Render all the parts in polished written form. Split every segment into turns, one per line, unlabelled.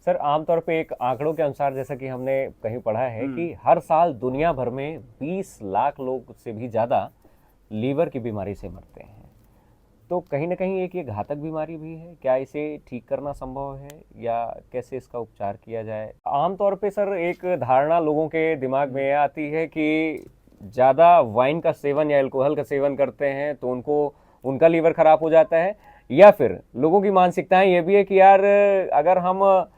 Sir आमतौर पे एक आंकड़ों के अनुसार जैसा कि हमने कहीं पढ़ा है कि हर साल दुनिया भर में 20 लाख लोग से भी ज़्यादा लीवर की बीमारी से मरते हैं। तो कहीं ना कहीं एक ये घातक बीमारी भी है, क्या इसे ठीक करना संभव है या कैसे इसका उपचार किया जाए? आमतौर पे सर एक धारणा लोगों के दिमाग में यह आती है कि ज़्यादा वाइन का सेवन या अल्कोहल का सेवन करते हैं तो उनका लीवर खराब हो जाता है, या फिर लोगों की मानसिकताएं ये भी है कि यार अगर हम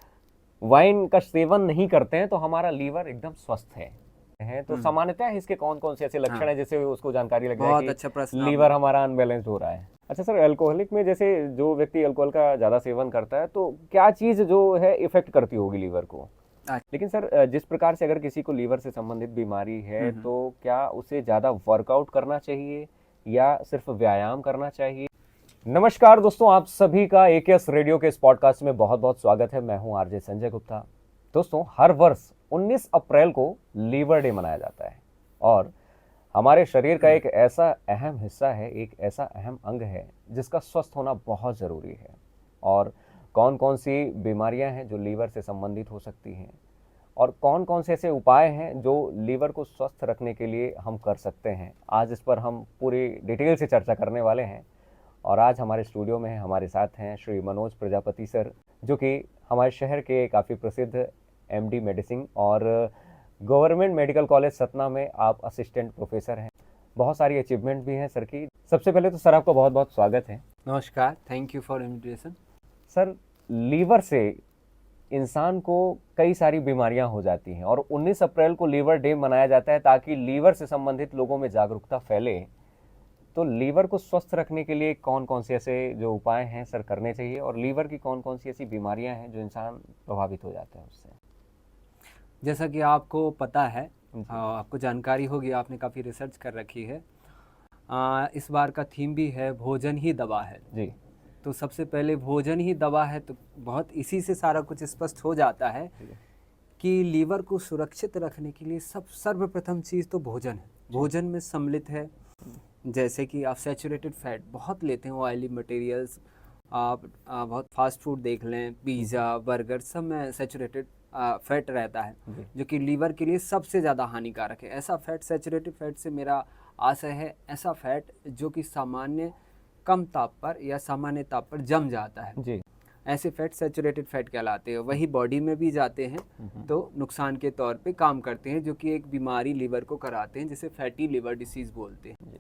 वाइन का सेवन नहीं करते हैं तो हमारा लीवर एकदम स्वस्थ है। तो सामान्यतः इसके कौन कौन से ऐसे लक्षण हैं जिससे उसको जानकारी लग जाए
बहुत
कि
अच्छा प्रश्न
लीवर हमारा अनबैलेंस्ड हो रहा है? अच्छा सर, अल्कोहलिक में जैसे जो व्यक्ति अल्कोहल का ज़्यादा सेवन करता है तो क्या चीज़ जो है इफेक्ट करती होगी लीवर को? लेकिन सर जिस प्रकार से अगर किसी को लीवर से संबंधित बीमारी है तो क्या उसे ज़्यादा वर्कआउट करना चाहिए या सिर्फ व्यायाम करना चाहिए? नमस्कार दोस्तों, आप सभी का एकेएस रेडियो के इस पॉडकास्ट में बहुत बहुत स्वागत है। मैं हूं आरजे संजय गुप्ता। दोस्तों, हर वर्ष 19 अप्रैल को लीवर डे मनाया जाता है और हमारे शरीर का एक ऐसा अहम हिस्सा है, एक ऐसा अहम अंग है जिसका स्वस्थ होना बहुत ज़रूरी है। और कौन कौन सी बीमारियां हैं जो लीवर से संबंधित हो सकती हैं और कौन कौन से ऐसे उपाय हैं जो लीवर को स्वस्थ रखने के लिए हम कर सकते हैं, आज इस पर हम पूरी डिटेल से चर्चा करने वाले हैं। और आज हमारे स्टूडियो में हमारे साथ हैं श्री मनोज प्रजापति सर, जो कि हमारे शहर के काफ़ी प्रसिद्ध एमडी मेडिसिन और गवर्नमेंट मेडिकल कॉलेज सतना में आप असिस्टेंट प्रोफेसर हैं। बहुत सारी अचीवमेंट भी हैं सर की। सबसे पहले तो सर आपका बहुत बहुत स्वागत है।
नमस्कार, thank you for invitation.
Sir, liver से इंसान को कई सारी बीमारियां हो जाती हैं और 19 अप्रैल को लीवर डे मनाया जाता है ताकि लीवर से संबंधित लोगों में जागरूकता फैले। तो लीवर को स्वस्थ रखने के लिए कौन कौन से ऐसे जो उपाय हैं सर करने चाहिए, और लीवर की कौन कौन सी ऐसी बीमारियां हैं जो इंसान प्रभावित हो जाते हैं उससे?
जैसा कि आपको पता है, आपको जानकारी होगी, आपने काफ़ी रिसर्च कर रखी है। इस बार का थीम भी है भोजन ही दवा है
जी।
तो सबसे पहले भोजन ही दवा है, तो बहुत इसी से सारा कुछ स्पष्ट हो जाता है कि लीवर को सुरक्षित रखने के लिए सर्वप्रथम चीज़ तो भोजन है। भोजन में सम्मिलित है जैसे कि आप सैचुरेटेड फैट बहुत लेते हैं, ऑयली मटेरियल्स, आप बहुत फास्ट फूड देख लें, पिज़्ज़ा, बर्गर, सब में सैचुरेटेड फैट रहता है जो कि लीवर के लिए सबसे ज़्यादा हानिकारक है। ऐसा फैट, सैचुरेटेड फैट से मेरा आशय है ऐसा फैट जो कि सामान्य कम ताप पर या सामान्य ताप पर जम जाता है
जी।
ऐसे फैट सैचुरेटेड फैट कहलाते हैं। वही बॉडी में भी जाते हैं तो नुकसान के तौर पे काम करते हैं, जो कि एक बीमारी लीवर को कराते हैं जिसे फैटी लिवर डिसीज़ बोलते हैं।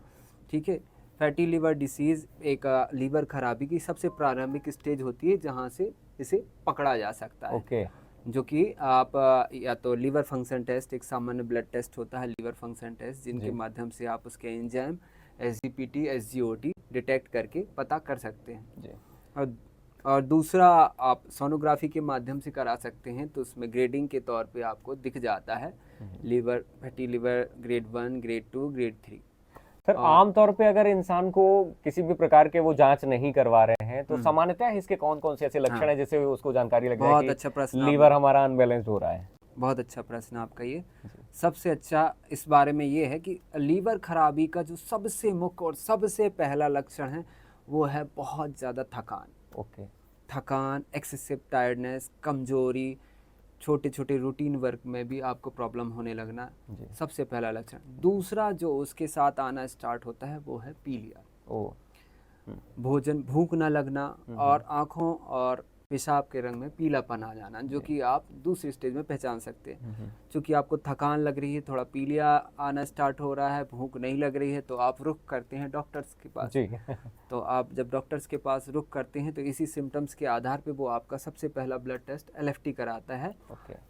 ठीक है, फैटी लिवर डिसीज़ एक लीवर खराबी की सबसे प्रारंभिक स्टेज होती है जहाँ से इसे पकड़ा जा सकता है। जो कि आप या तो लीवर फंक्शन टेस्ट, एक सामान्य ब्लड टेस्ट होता है लीवर फंक्शन टेस्ट, जिनके माध्यम से आप उसके एंजाइम एसजीपीटी, एसजीओटी डिटेक्ट करके पता कर सकते हैं। और दूसरा आप सोनोग्राफी के माध्यम से करा सकते हैं, तो उसमें ग्रेडिंग के तौर पे आपको दिख जाता है liver, fatty liver grade 1, grade 2, grade 3।
Sir आमतौर पे अगर इंसान को किसी भी प्रकार के वो जांच नहीं करवा रहे हैं तो सामान्यतः इसके कौन कौन से ऐसे लक्षण हैं जिससे उसको जानकारी लग जाए कि
अच्छा प्रश्न,
लीवर हमारा अनबैलेंस्ड हो रहा है?
बहुत अच्छा प्रश्न आपका ये। सबसे अच्छा इस बारे में ये है कि लीवर खराबी का जो सबसे मुख्य और सबसे पहला लक्षण है वो है बहुत ज़्यादा थकान। थकान, एक्सेसिव टायर्डनेस, कमजोरी, छोटे छोटे रूटीन वर्क में भी आपको प्रॉब्लम होने लगना, सबसे पहला लक्षण। दूसरा जो उसके साथ आना स्टार्ट होता है वो है पीलिया, भोजन भूख न लगना और आँखों और पेशाब के रंग में पीलापन आ जाना, जो कि आप दूसरी स्टेज में पहचान सकते हैं। क्योंकि आपको थकान लग रही है, थोड़ा पीलिया आना स्टार्ट हो रहा है, भूख नहीं लग रही है, तो आप रुख करते हैं डॉक्टर्स के पास। तो आप जब डॉक्टर्स के पास रुख करते हैं तो इसी सिम्टम्स के आधार पे वो आपका सबसे पहला ब्लड टेस्ट एलएफटी कराता है,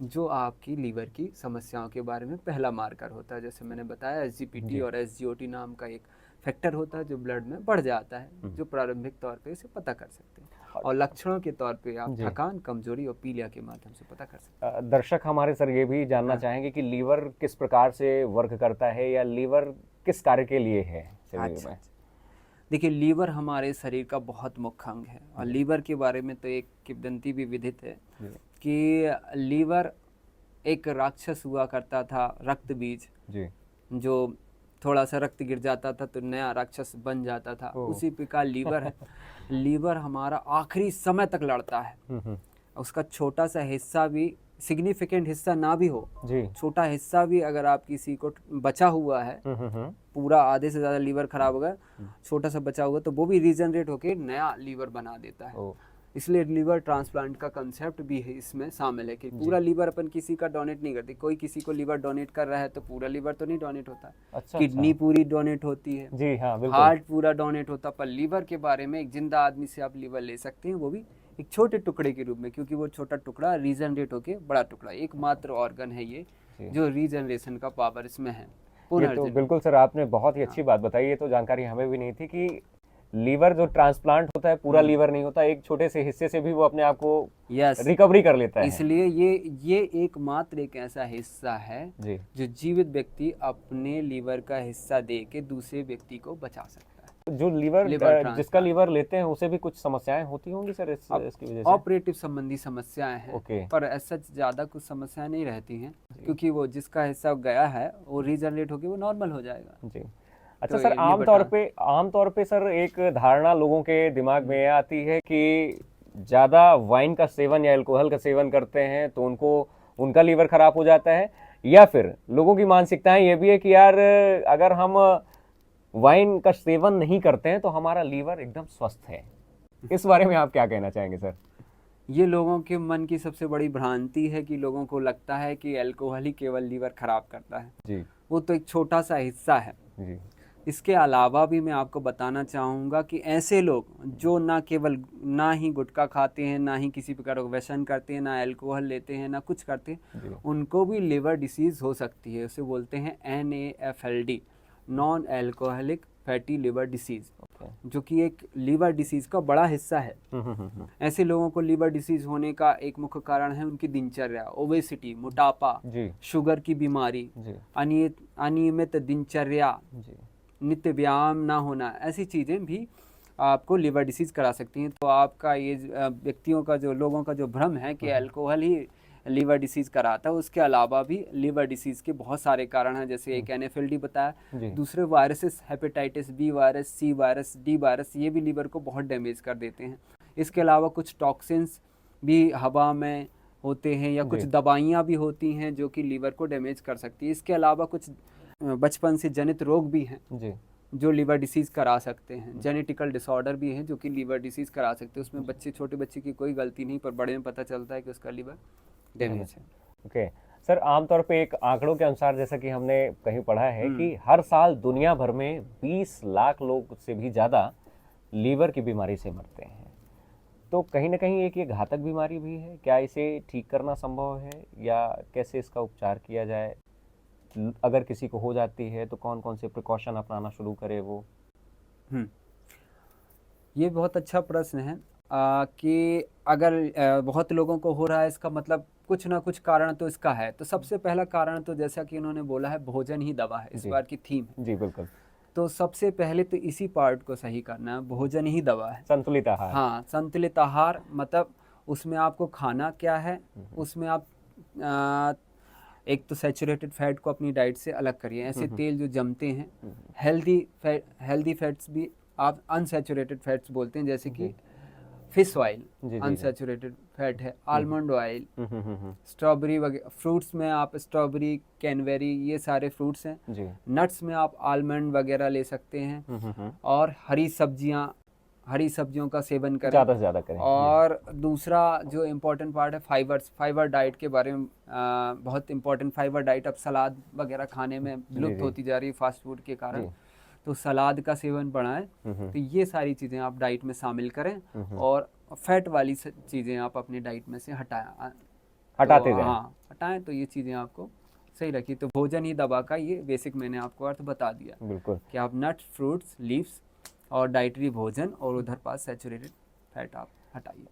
जो आपकी लीवर की समस्याओं के बारे में पहला मार्कर होता है। जैसे मैंने बताया, एसजीपीटी और एसजीओटी नाम का एक फैक्टर होता है जो ब्लड में बढ़ जाता है, जो प्रारंभिक तौर पे इसे पता कर सकते हैं। और लक्षणों के तौर पे आप थकान, कमजोरी और पीलिया के माध्यम से पता कर सकते हैं।
दर्शक हमारे सर ये भी जानना चाहेंगे कि लीवर किस प्रकार से वर्क करता है या लीवर किस कार्य के लिए है शरीर में?
देखिए, लीवर हमारे शरीर का बहुत मुख्य अंग है और लीवर के बारे में तो एक किंवदंती भी विदित है कि लीवर एक राक्षस हुआ करता था, रक्त बीज, जो थोड़ा सा रक्त गिर जाता था तो नया राक्षस बन जाता था। उसी प्रकार लीवर है। लीवर हमारा आखिरी समय तक लड़ता है उसका छोटा सा हिस्सा भी, सिग्निफिकेंट हिस्सा ना भी हो,
जी,
छोटा हिस्सा भी अगर आप किसी को बचा हुआ है, पूरा आधे से ज़्यादा लीवर खराब हो गया, छोटा सा बचा हुआ, तो वो भी रीजनरेट होकर नया लीवर बना देता है।
ओ,
इसलिए लीवर ट्रांसप्लांट का कंसेप्ट भी है इसमें शामिल है कि पूरा लीवर अपन किसी का डोनेट नहीं करते। कोई किसी को लीवर डोनेट कर रहा है तो पूरा लीवर तो नहीं डोनेट होता।
अच्छा,
किडनी पूरी डोनेट होती है,
जी हाँ, बिल्कुल,
हार्ट पूरा डोनेट होता, पर लीवर के बारे में एक जिंदा आदमी से आप लीवर ले सकते हैं, वो भी एक छोटे टुकड़े के रूप में, क्योंकि वो छोटा टुकड़ा रीजनरेट होके बड़ा टुकड़ा, एकमात्र ऑर्गन है ये जो रीजनरेशन का पावर इसमें है।
ये तो बिल्कुल सर आपने बहुत ही अच्छी बात बताई। ये तो जानकारी हमें भी नहीं थी कि लीवर जो ट्रांसप्लांट होता है पूरा लीवर नहीं होता, एक छोटे से हिस्से से भी वो अपने आप को रिकवरी कर लेता है।
इसलिए ये एकमात्र एक ऐसा हिस्सा है
जी,
जो जीवित व्यक्ति अपने लीवर का हिस्सा दे के दूसरे व्यक्ति को बचा सकता है।
जो लीवर जिसका लीवर लेते हैं उसे भी कुछ समस्याएं होती होंगी सर इसकी वजह से?
ऑपरेटिव संबंधी समस्याएं हैं, पर ऐसा ज्यादा कुछ समस्याएं नहीं रहती हैं, क्योंकि वो जिसका हिस्सा गया है वो रीजनरेट होकर वो नॉर्मल हो जाएगा।
जी, अच्छा सर, आमतौर पे सर एक धारणा लोगों के दिमाग में आती है कि ज्यादा वाइन का सेवन या अल्कोहल का सेवन करते हैं तो उनका लीवर खराब हो जाता है, या फिर लोगों की मानसिकताएं ये भी है कि यार अगर हम वाइन का सेवन नहीं करते हैं तो हमारा लीवर एकदम स्वस्थ है। इस बारे में आप क्या कहना चाहेंगे सर?
ये लोगों के मन की सबसे बड़ी भ्रांति है कि लोगों को लगता है कि अल्कोहल ही केवल लीवर खराब करता है।
जी, वो
तो एक छोटा सा हिस्सा है।
जी,
इसके अलावा भी मैं आपको बताना चाहूँगा कि ऐसे लोग जो ना ही गुटखा खाते हैं, ना ही किसी प्रकार का व्यसन करते हैं, ना अल्कोहल लेते हैं, ना कुछ करते हैं, उनको भी लिवर डिसीज़ हो सकती है। उसे बोलते हैं NAFLD, non alcoholic fatty liver disease, जो कि एक लीवर डिसीज़ का बड़ा हिस्सा है। ऐसे लोगों को लीवर डिसीज़ होने का एक मुख्य कारण है उनकी दिनचर्या, ओबेसिटी, मोटापा, शुगर की बीमारी, अनियमित दिनचर्या, नित्य व्यायाम ना होना, ऐसी चीज़ें भी आपको लिवर डिसीज़ करा सकती हैं। तो आपका ये लोगों का जो भ्रम है कि अल्कोहल ही लिवर डिसीज़ कराता है, उसके अलावा भी लिवर डिसीज़ के बहुत सारे कारण हैं, जैसे एक NAFLD बताया, दूसरे viruses, hepatitis B virus, C virus, D virus, ये भी लिवर को बहुत डैमेज कर देते हैं। इसके अलावा कुछ टॉक्सिन्स भी हवा में होते हैं, या कुछ दवाइयाँ भी होती हैं जो कि लिवर को डैमेज कर सकती है। इसके अलावा कुछ बचपन से जनित रोग भी हैं जो लिवर डिसीज़ करा सकते हैं। जेनेटिकल डिसऑर्डर भी हैं जो कि लिवर डिसीज़ करा सकते हैं। उसमें छोटे बच्चे की कोई गलती नहीं, पर बड़े में पता चलता है कि उसका लिवर डैमेज है।
ओके सर, आमतौर पे एक आंकड़ों के अनुसार जैसा कि हमने कहीं पढ़ा है कि हर साल दुनिया भर में 20 लाख लोग से भी ज़्यादा लीवर की बीमारी से मरते हैं। तो कहीं ना कहीं एक ये घातक बीमारी भी है। क्या इसे ठीक करना संभव है, या कैसे इसका उपचार किया जाए? अगर किसी को हो जाती है तो कौन कौन से प्रिकॉशन अपनाना शुरू करे वो?
ये बहुत अच्छा प्रश्न है कि अगर बहुत लोगों को हो रहा है, इसका मतलब कुछ ना कुछ कारण तो इसका है। तो सबसे पहला कारण तो जैसा कि उन्होंने बोला है, भोजन ही दवा है, इस बार की थीम है।
जी बिल्कुल।
तो सबसे पहले तो इसी पार्ट को सही करना है, भोजन ही दवा है।
संतुलित आहार।
हाँ, संतुलित आहार मतलब उसमें आपको खाना क्या है, उसमें आप एक तो सैचुरेटेड फैट को अपनी डाइट से अलग करिए। ऐसे तेल जो जमते हैं, हेल्दी फैट्स भी आप अनसैचुरेटेड फैट्स बोलते हैं, जैसे कि फिश ऑयल अनसैचुरेटेड फैट है, आलमंड ऑयल, स्ट्रॉबेरी वगैरह, फ्रूट्स में आप स्ट्रॉबेरी, कैनबेरी, ये सारे फ्रूट्स हैं। नट्स में आप आलमंड वगैरह ले सकते हैं। और हरी सब्जियों का सेवन करें, ज़्यादा से ज़्यादा करें। और दूसरा जो इम्पोर्टेंट पार्ट है, फाइबर डाइट के बारे में बहुत इम्पोर्टेंट फाइबर डाइट अब सलाद वगैरह खाने में विलुप्त होती जा रही है फास्ट फूड के कारण, तो सलाद का सेवन बढ़ाएं। तो ये सारी चीज़ें आप डाइट में शामिल करें, और फैट वाली चीज़ें आप अपनी डाइट में से हटाते जाएं। हाँ, हटाएं, तो ये चीज़ें आपको सही रखी। तो भोजन ही दवा का ये बेसिक मैंने आपको अर्थ बता दिया। बिल्कुल, कि आप नट्स, फ्रूट्स, लीव्स और डाइटरी भोजन, और उधर पास सैचुरेटेड फैट आप हटाइए।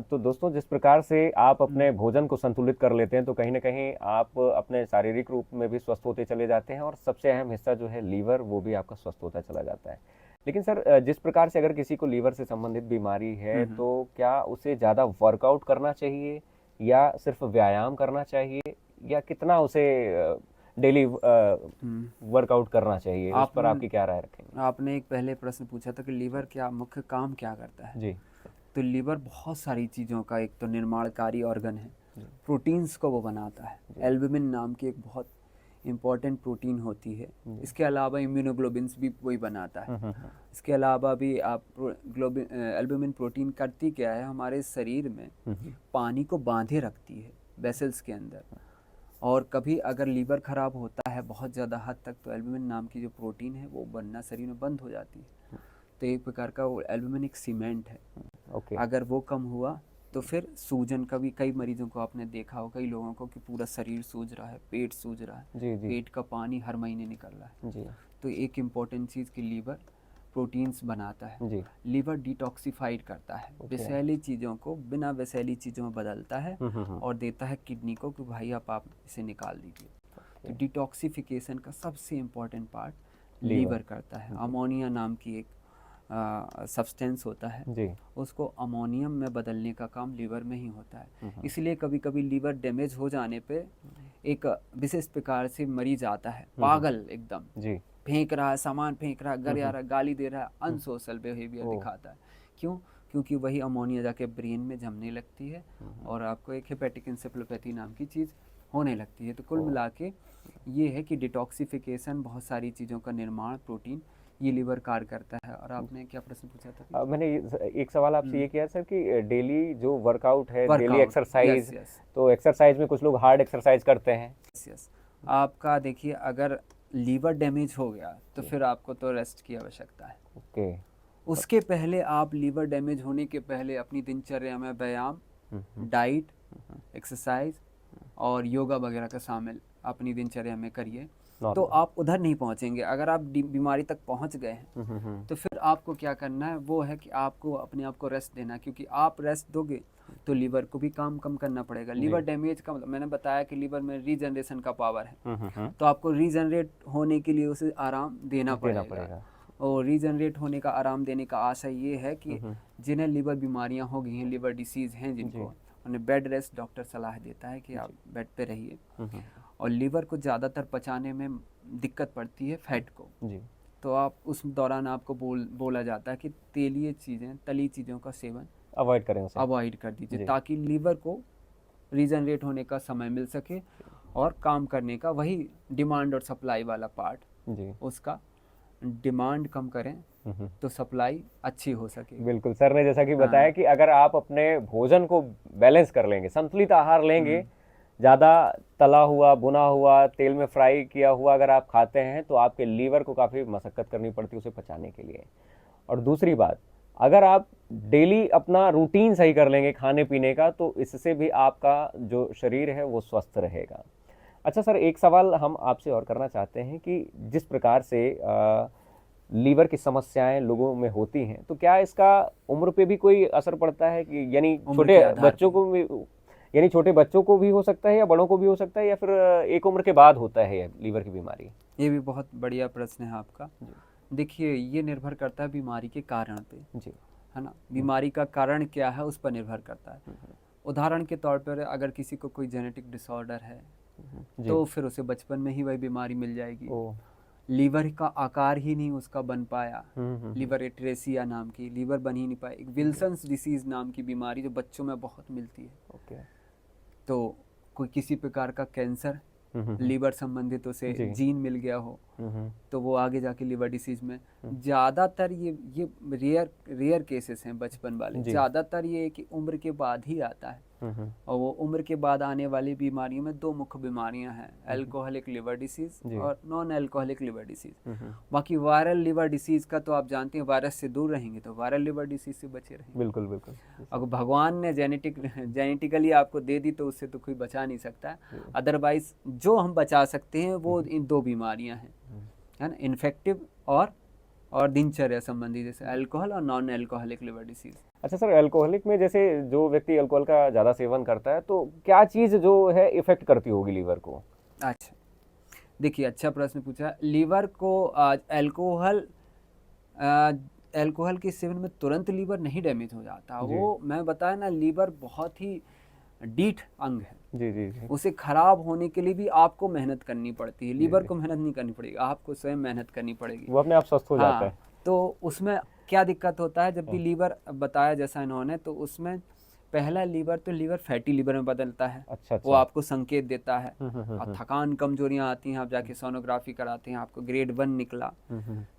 तो दोस्तों, जिस प्रकार से आप अपने भोजन को संतुलित कर लेते हैं तो कहीं ना कहीं आप अपने शारीरिक रूप में भी स्वस्थ होते चले जाते हैं, और सबसे अहम हिस्सा जो है लीवर, वो भी आपका स्वस्थ होता चला जाता है। लेकिन सर, जिस प्रकार से अगर किसी को लीवर से संबंधित बीमारी है तो क्या उसे ज़्यादा वर्कआउट करना चाहिए, या सिर्फ व्यायाम करना चाहिए, या कितना उसे डेली वर्कआउट करना चाहिए? उस पर आपकी क्या राय रखेंगे?
आपने एक पहले प्रश्न पूछा था कि लीवर क्या मुख्य काम क्या करता है। जी, तो लीवर बहुत सारी चीज़ों का एक तो निर्माणकारी ऑर्गन है, प्रोटीन्स को वो बनाता है। एल्बुमिन नाम की एक बहुत इम्पॉर्टेंट प्रोटीन होती है। इसके अलावा इम्यूनोग्लोबिन्स भी वही बनाता है। इसके अलावा भी आप एल्बुमिन प्रोटीन करती क्या है, हमारे शरीर में पानी को बांधे रखती है वेसल्स के अंदर। और कभी अगर लीवर ख़राब होता है बहुत ज़्यादा हद तक, तो एल्बुमिन नाम की जो प्रोटीन है वो बनना शरीर में बंद हो जाती है। तो एक प्रकार का वो एल्बुमिन एक सीमेंट है। अगर वो कम हुआ तो फिर सूजन का भी, कई मरीजों को आपने देखा हो, कई लोगों को कि पूरा शरीर सूज रहा है, पेट सूज रहा है, पेट का पानी हर महीने निकल रहा है। तो एक इम्पॉर्टेंट चीज़ कि लीवर प्रोटीन्स बनाता है। लीवर डिटॉक्सिफाइड करता है, विषैली चीज़ों को बिना विषैली चीज़ों में बदलता है और देता है किडनी को कि भाई आप इसे निकाल दीजिए। तो डिटॉक्सिफिकेशन का सबसे इम्पॉर्टेंट पार्ट लीवर करता है। अमोनिया नाम की एक सब्सटेंस होता है, उसको अमोनियम में बदलने का काम लीवर में ही होता है। इसलिए कभी कभी लीवर डैमेज हो जाने पे एक विशेष प्रकार से मरीज आता है, पागल एकदम, फेंक रहा है, सामान फेंक रहा है, घर आ रहा है, गाली दे रहा है, अनसोशल बिहेवियर दिखाता है। क्यों? क्योंकि वही अमोनिया जाके ब्रेन में जमने लगती है और आपको एक हेपेटिक एन्सेफेलोपैथी नाम की चीज़ होने लगती है। तो कुल मिला के ये है कि डिटॉक्सिफिकेशन, बहुत सारी चीज़ों का निर्माण, प्रोटीन, ये लीवर कार्य करता है। और आपने क्या प्रश्न पूछा था?
मैंने एक सवाल आपसे ये किया सर कि डेली जो वर्कआउट है, डेली एक्सरसाइज, तो एक्सरसाइज में कुछ लोग हार्ड एक्सरसाइज करते हैं।
आपका देखिए, अगर लीवर डैमेज हो गया तो फिर आपको तो रेस्ट की आवश्यकता है। उसके पहले आप लीवर डैमेज होने के पहले अपनी दिनचर्या में व्यायाम, डाइट, एक्सरसाइज और योगा वगैरह का शामिल अपनी दिनचर्या में करिए, तो आप उधर नहीं पहुंचेंगे। अगर आप बीमारी तक पहुंच गए हैं तो फिर आपको क्या करना है, वो है कि आपको अपने आप को रेस्ट देना, क्योंकि आप रेस्ट दोगे तो लीवर को भी काम कम करना पड़ेगा। लीवर डैमेज का मतलब, मैंने बताया कि लीवर में रीजनरेशन का पावर है, तो आपको रीजनरेट होने के लिए उसे आराम देना पड़ेगा। और रीजनरेट होने का, आराम देने का आशय ये है कि जिन्हें लीवर बीमारियां हो गई हैं, लीवर डिसीज हैं जिनको, उन्हें बेड रेस्ट डॉक्टर सलाह देता है कि आप बेड पे रहिए। और लीवर को ज़्यादातर पचाने में दिक्कत पड़ती है फैट को, तो आप उस दौरान आपको बोला जाता है कि तेलीय चीज़ें, तली चीज़ों का सेवन
अवॉइड करें,
अवॉइड कर दीजिए, ताकि लीवर को रीजनरेट होने का समय मिल सके और काम करने का, वही डिमांड और सप्लाई वाला पार्ट, उसका डिमांड कम करें तो सप्लाई अच्छी हो सके।
बिल्कुल, सर ने जैसा कि बताया कि अगर आप अपने भोजन को बैलेंस कर लेंगे, संतुलित आहार लेंगे, ज़्यादा तला हुआ, भुना हुआ, तेल में फ्राई किया हुआ अगर आप खाते हैं तो आपके लीवर को काफ़ी मशक्क़त करनी पड़ती है उसे पचाने के लिए। और दूसरी बात, अगर आप डेली अपना रूटीन सही कर लेंगे खाने पीने का, तो इससे भी आपका जो शरीर है वो स्वस्थ रहेगा। अच्छा सर, एक सवाल हम आपसे और करना चाहते हैं कि जिस प्रकार से लीवर की समस्याएं लोगों में होती हैं, तो क्या इसका उम्र पे भी कोई असर पड़ता है कि यानी छोटे बच्चों को भी, यानी छोटे बच्चों को भी हो सकता है या बड़ों को भी हो सकता है, या फिर एक उम्र के बाद होता है ये लीवर की बीमारी?
ये भी बहुत बढ़िया प्रश्न है आपका। देखिए, ये निर्भर करता है बीमारी के कारण पे, है ना। बीमारी का कारण क्या है उस पर निर्भर करता है। उदाहरण के तौर पर अगर किसी को कोई जेनेटिक डिसऑर्डर है तो फिर उसे बचपन में ही वही बीमारी मिल जाएगी। लीवर का आकार ही नहीं उसका बन पाया, लीवर एट्रेसिया नाम की, लीवर बन ही नहीं पाया। एक विल्सन्स डिसीज नाम की बीमारी जो बच्चों में बहुत मिलती है। तो कोई किसी प्रकार का कैंसर, लीवर संबंधित उसे जीन मिल गया हो, तो वो आगे जाके लीवर डिसीज में, ज़्यादातर ये रेयर केसेस हैं बचपन वाले, ज़्यादातर ये कि उम्र के बाद ही आता है। और वो उम्र के बाद आने वाली बीमारियों में दो मुख्य बीमारियां हैं, अल्कोहलिक लिवर डिसीज और नॉन अल्कोहलिक लिवर डिसीज। बाकी वायरल लिवर डिसीज का तो आप जानते हैं, वायरस से दूर रहेंगे तो वायरल लिवर डिसीज से बचे रहेंगे।
बिल्कुल बिल्कुल।
अगर भगवान ने जेनेटिकली आपको दे दी तो उससे तो कोई बचा नहीं सकता। अदरवाइज जो हम बचा सकते हैं वो इन दो बीमारियां हैं, है ना, इन्फेक्टिव और दिनचर्या संबंधी, जैसे अल्कोहल और नॉन अल्कोहलिक लिवर डिसीज।
अच्छा सर, अल्कोहलिक में जैसे जो व्यक्ति अल्कोहल का ज़्यादा सेवन करता है, तो क्या चीज़ जो है इफेक्ट करती होगी लीवर को?
अच्छा, देखिए, अच्छा प्रश्न पूछा। लीवर को अल्कोहल के सेवन में तुरंत लीवर नहीं डैमेज हो जाता। वो मैं बताया ना, लीवर बहुत ही डीठ अंग है। जी। उसे खराब होने के लिए भी आपको मेहनत करनी पड़ती है। लीवर को मेहनत नहीं करनी पड़ेगी, आपको स्वयं मेहनत करनी पड़ेगी,
वो अपने आप स्वस्थ हो जाता है।
तो उसमें क्या दिक्कत होता है जब भी लीवर बताया जैसा इन्होंने, तो उसमें पहला लीवर तो लीवर फैटी लीवर में बदलता है।
अच्छा।
वो आपको संकेत देता है
हम्म।
और थकान कमजोरियां आती हैं, आप जाके सोनोग्राफी कराते हैं, आपको ग्रेड 1 निकला।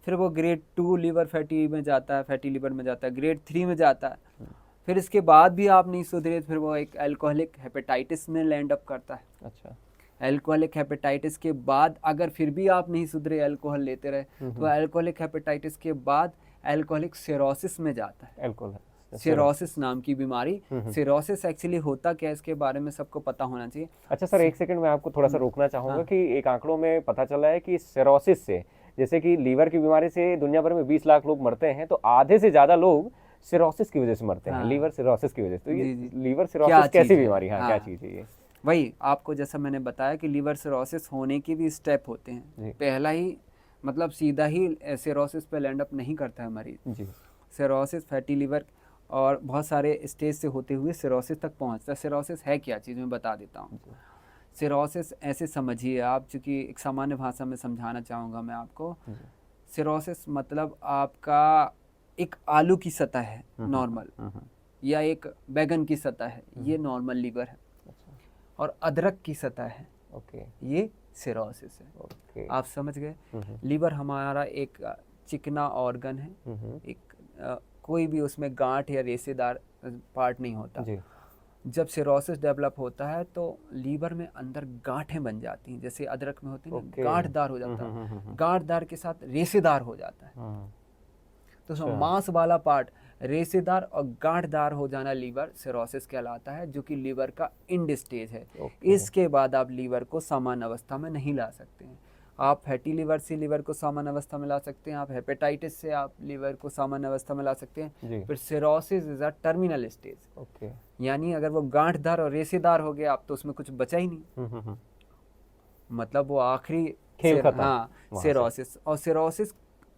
फिर वो ग्रेड 2 लीवर फैटी में जाता है, फैटी लीवर में जाता है, ग्रेड 3 में जाता है। फिर इसके बाद भी आप नहीं सुधरे, फिर वो एक अल्कोहलिक हेपेटाइटिस में लैंड अप करता है।
अच्छा।
अल्कोहलिक हेपेटाइटिस के बाद अगर फिर भी आप नहीं सुधरे, अल्कोहल लेते रहे, तो अल्कोहलिक हेपेटाइटिस के बाद अल्कोहलिक सिरोसिस में जाता है।
अल्कोहल
सिरोसिस नाम की बीमारी। सिरोसिस एक्चुअली होता क्या है, इसके बारे में सबको पता होना चाहिए।
अच्छा सर, एक सेकंड में आपको थोड़ा सा रोकना चाहूंगा कि एक आंकड़ों में पता चला है कि सिरोसिस से, जैसे कि लीवर की बीमारी से दुनिया भर में 20 लाख लोग मरते हैं, तो आधे से ज्यादा लोग सिरोसिस की वजह से मरते हैं, लीवर सिरोसिस की वजह से। तो ये लीवर सिरोसिस कैसी बीमारी है, क्या चीज है ये?
वही आपको जैसा मैंने बताया कि लीवर सिरोसिस होने के भी स्टेप होते हैं। पहला ही मतलब सीधा ही सिरोसिस पे लैंड अप नहीं करता है मरीज। सिरोसिस, फैटी लीवर और बहुत सारे स्टेज से होते हुए सिरोसिस तक पहुंचता है। सिरोसिस है क्या चीज़, मैं बता देता हूँ। सिरोसिस ऐसे समझिए आप, चूँकि एक सामान्य भाषा में समझाना चाहूँगा मैं आपको। सिरोसिस मतलब आपका एक आलू की सतह है नॉर्मल, या एक बैगन की सतह है, ये नॉर्मल लीवर है। और अदरक की सतह है, ये सिरोसिस है। आप समझ गए। लीवर हमारा एक चिकना ऑर्गन है, एक कोई भी उसमें गांठ या रेशेदार पार्ट नहीं होता। जब सिरोसिस डेवलप होता है तो लीवर में अंदर गांठें बन जाती हैं, जैसे अदरक में होती है ना, गांठदार हो जाता है। गांठदार के साथ रेशेदार हो जाता है। तो मांस वाला पार्ट रेशेदार और गांठदार हो जाना लीवर सिरोसिस कहलाता है, जो कि लीवर का एंड स्टेज है। इसके बाद आप लीवर को सामान्य अवस्था में नहीं ला सकते हैं। आप फैटी लीवर से लीवर को सामान्य अवस्था में ला सकते हैं, आप हेपेटाइटिस से आप लीवर को सामान्य अवस्था में ला सकते हैं। फिर cirrhosis is a terminal stage, यानी अगर वो गांठदार और रेशेदार हो गया आप, तो उसमें कुछ बचा ही नहीं, मतलब वो आखिरी सिरोसिस। और सिरोसिस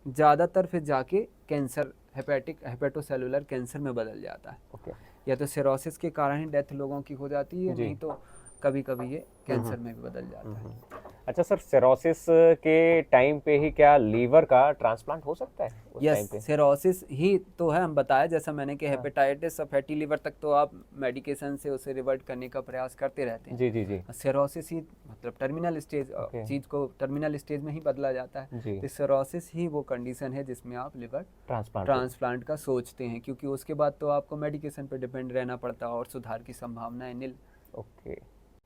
ज़्यादातर फिर जाके कैंसर, हेपेटोसेलुलर कैंसर में बदल जाता है। या तो सिरोसिस के कारण ही डेथ लोगों की हो जाती है, नहीं तो कभी कभी ये कैंसर में भी बदल जाता है।
अच्छा सर, सिरोसिस के टाइम पे ही क्या लीवर का ट्रांसप्लांट हो सकता है उस टाइम पे?
सिरोसिस ही तो है, हम बताया जैसा मैंने कि हेपेटाइटिस और फैटी लीवर तक तो आप मेडिकेशन से उसे रिवर्ट करने का प्रयास करते रहते हैं।
जी।
सिरोसिस ही मतलब टर्मिनल स्टेज, चीज को टर्मिनल स्टेज में ही बदला जाता है। तो सिरोसिस ही वो कंडीशन है जिसमें आप लिवर ट्रांसप्लांट का सोचते हैं, क्योंकि उसके बाद तो आपको मेडिकेशन पर डिपेंड रहना पड़ता है और सुधार की संभावनाएं नील।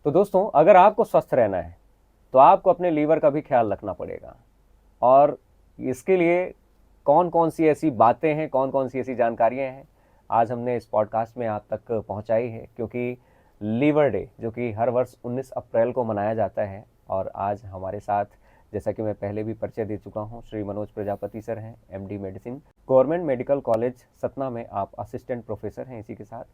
तो दोस्तों, अगर आपको स्वस्थ रहना है तो आपको अपने लीवर का भी ख्याल रखना पड़ेगा, और इसके लिए कौन कौन सी ऐसी बातें हैं, कौन कौन सी ऐसी जानकारियां हैं, आज हमने इस पॉडकास्ट में आप तक पहुंचाई है। क्योंकि लीवर डे जो कि हर वर्ष 19 अप्रैल को मनाया जाता है, और आज हमारे साथ, जैसा कि मैं पहले भी परिचय दे चुका हूं, श्री मनोज प्रजापति सर हैं, MD medicine, government medical college Satna में आप असिस्टेंट प्रोफेसर हैं। इसी के साथ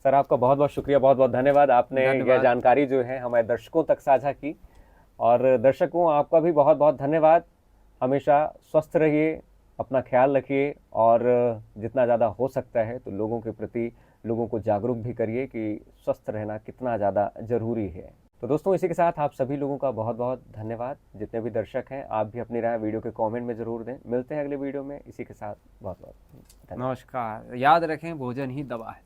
सर आपका बहुत बहुत शुक्रिया, बहुत बहुत धन्यवाद, आपने यह जानकारी जो है हमारे दर्शकों तक साझा की। और दर्शकों, आपका भी बहुत बहुत धन्यवाद। हमेशा स्वस्थ रहिए, अपना ख्याल रखिए, और जितना ज़्यादा हो सकता है तो लोगों के प्रति लोगों को जागरूक भी करिए कि स्वस्थ रहना कितना ज़्यादा ज़रूरी है। तो दोस्तों, इसी के साथ आप सभी लोगों का बहुत बहुत धन्यवाद। जितने भी दर्शक हैं, आप भी अपनी राय वीडियो के कमेंट में ज़रूर दें। मिलते हैं अगले वीडियो में। इसी के साथ बहुत बहुत धन्यवाद।
नमस्कार। याद रखें, भोजन ही दवा है।